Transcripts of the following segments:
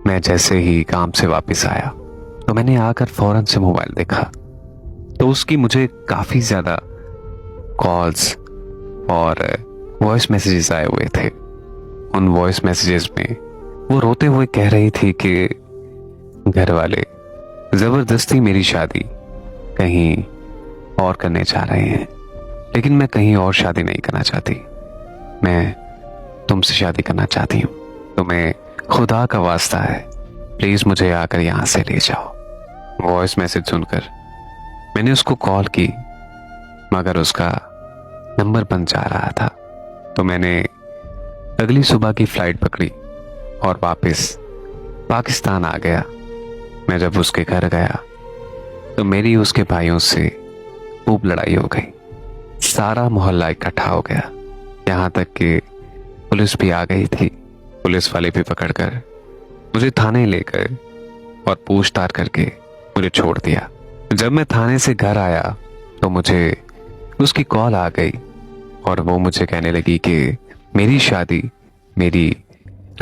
मैं जैसे ही काम से वापस आया तो मैंने आकर फौरन से मोबाइल देखा तो उसकी मुझे काफ़ी ज़्यादा कॉल्स और वॉइस मैसेजेस आए हुए थे। उन वॉइस मैसेजेस में वो रोते हुए कह रही थी कि घर वाले ज़बरदस्ती मेरी शादी कहीं और करने जा रहे हैं, लेकिन मैं कहीं और शादी नहीं करना चाहती। मैं तुमसे शादी करना चाहती हूँ। तुम्हें खुदा का वास्ता है, प्लीज़ मुझे आकर यहाँ से ले जाओ। वॉइस मैसेज सुनकर मैंने उसको कॉल की, मगर उसका नंबर बंद जा रहा था। तो मैंने अगली सुबह की फ्लाइट पकड़ी और वापस पाकिस्तान आ गया। मैं जब उसके घर गया तो मेरी उसके भाइयों से खूब लड़ाई हो गई। सारा मोहल्ला इकट्ठा हो गया, यहाँ तक कि पुलिस भी आ गई थी। पुलिस वाले भी पकड़कर मुझे थाने ले गए और पूछताछ करके मुझे छोड़ दिया। जब मैं थाने से घर आया तो मुझे उसकी कॉल आ गई और वो मुझे कहने लगी कि मेरी शादी मेरी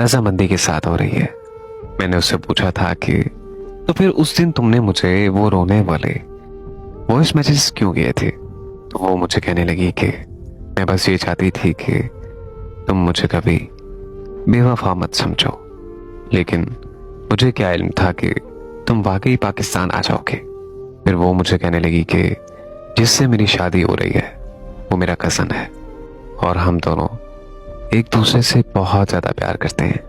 रजामंदी के साथ हो रही है। मैंने उससे पूछा था कि तो फिर उस दिन तुमने मुझे वो रोने वाले वॉइस मैसेज क्यों किए थे? तो वो मुझे कहने लगी कि मैं बस ये चाहती थी कि तुम मुझे कभी बेवफा मत समझो, लेकिन मुझे क्या इल्म था कि तुम वाकई पाकिस्तान आ जाओगे। फिर वो मुझे कहने लगी कि जिससे मेरी शादी हो रही है वो मेरा कज़न है और हम दोनों एक दूसरे से बहुत ज़्यादा प्यार करते हैं।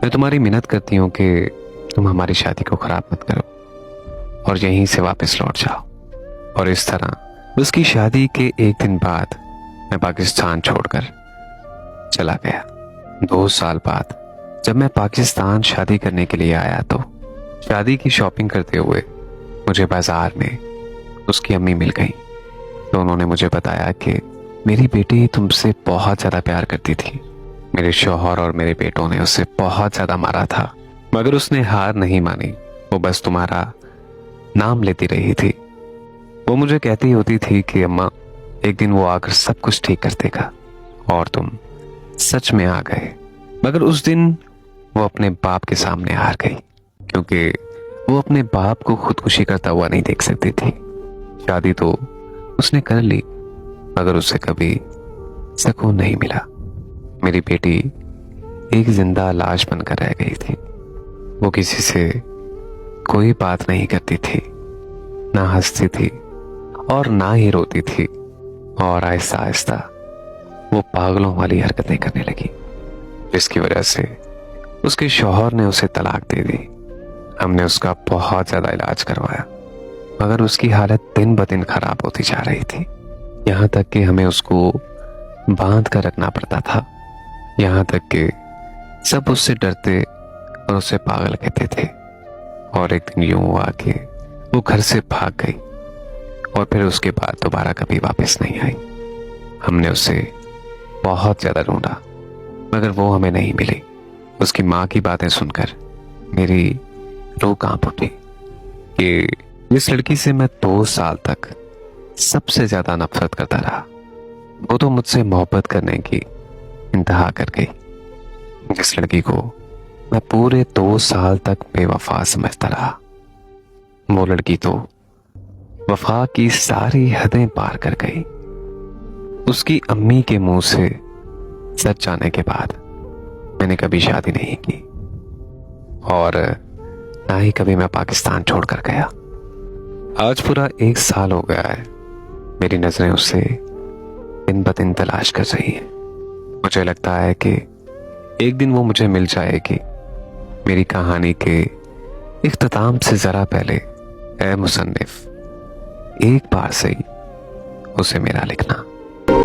मैं तुम्हारी मिन्नत करती हूँ कि तुम हमारी शादी को ख़राब मत करो और यहीं से वापस लौट जाओ। और इस तरह उसकी शादी के एक दिन बाद मैं पाकिस्तान छोड़कर चला गया। 2 साल बाद जब मैं पाकिस्तान शादी करने के लिए आया तो शादी की शॉपिंग करते हुए मुझे बाजार में उसकी अम्मी मिल गई। तो उन्होंने मुझे बताया कि मेरी बेटी तुमसे बहुत ज़्यादा प्यार करती थी। मेरे शौहर और मेरे बेटों ने उसे बहुत ज़्यादा मारा था, मगर उसने हार नहीं मानी। वो बस तुम्हारा नाम लेती रही थी। वो मुझे कहती होती थी कि अम्मा, एक दिन वो आकर सब कुछ ठीक कर देगा। और तुम सच में आ गए। मगर उस दिन वो अपने बाप के सामने हार गई, क्योंकि वो अपने बाप को खुदकुशी करता हुआ नहीं देख सकती थी। शादी तो उसने कर ली, मगर उसे कभी सुकून नहीं मिला। मेरी बेटी एक जिंदा लाश बनकर रह गई थी। वो किसी से कोई बात नहीं करती थी, ना हंसती थी और ना ही रोती थी। और आहिस्ता आहिस्ता वो पागलों वाली हरकतें करने लगी, जिसकी वजह से उसके शौहर ने उसे तलाक दे दी। हमने उसका बहुत ज़्यादा इलाज करवाया, मगर उसकी हालत दिन ब दिन खराब होती जा रही थी। यहाँ तक कि हमें उसको बांध कर रखना पड़ता था। यहाँ तक कि सब उससे डरते और उसे पागल कहते थे। और एक दिन यूं हुआ कि वो घर से भाग गई और फिर उसके बाद दोबारा कभी वापस नहीं आई। हमने उसे बहुत ज़्यादा ढूंढा, मगर वो हमें नहीं मिली। उसकी माँ की बातें सुनकर मेरी रूह कांप उठी कि जिस लड़की से मैं 2 साल तक सबसे ज़्यादा नफरत करता रहा, वो तो मुझसे मोहब्बत करने की इंतहा कर गई। जिस लड़की को मैं पूरे 2 साल तक बेवफा समझता रहा, वो लड़की तो वफा की सारी हदें पार कर गई। उसकी अम्मी के मुंह से सच जाने के बाद मैंने कभी शादी नहीं की और ना ही कभी मैं पाकिस्तान छोड़कर गया। आज पूरा 1 साल हो गया है। मेरी नजरें उससे दिन ब दिन तलाश कर रही हैं। मुझे लगता है कि एक दिन वो मुझे मिल जाएगी। मेरी कहानी के इख्तिताम से जरा पहले ए मुसन्निफ, एक बार से ही उसे मेरा लिखना।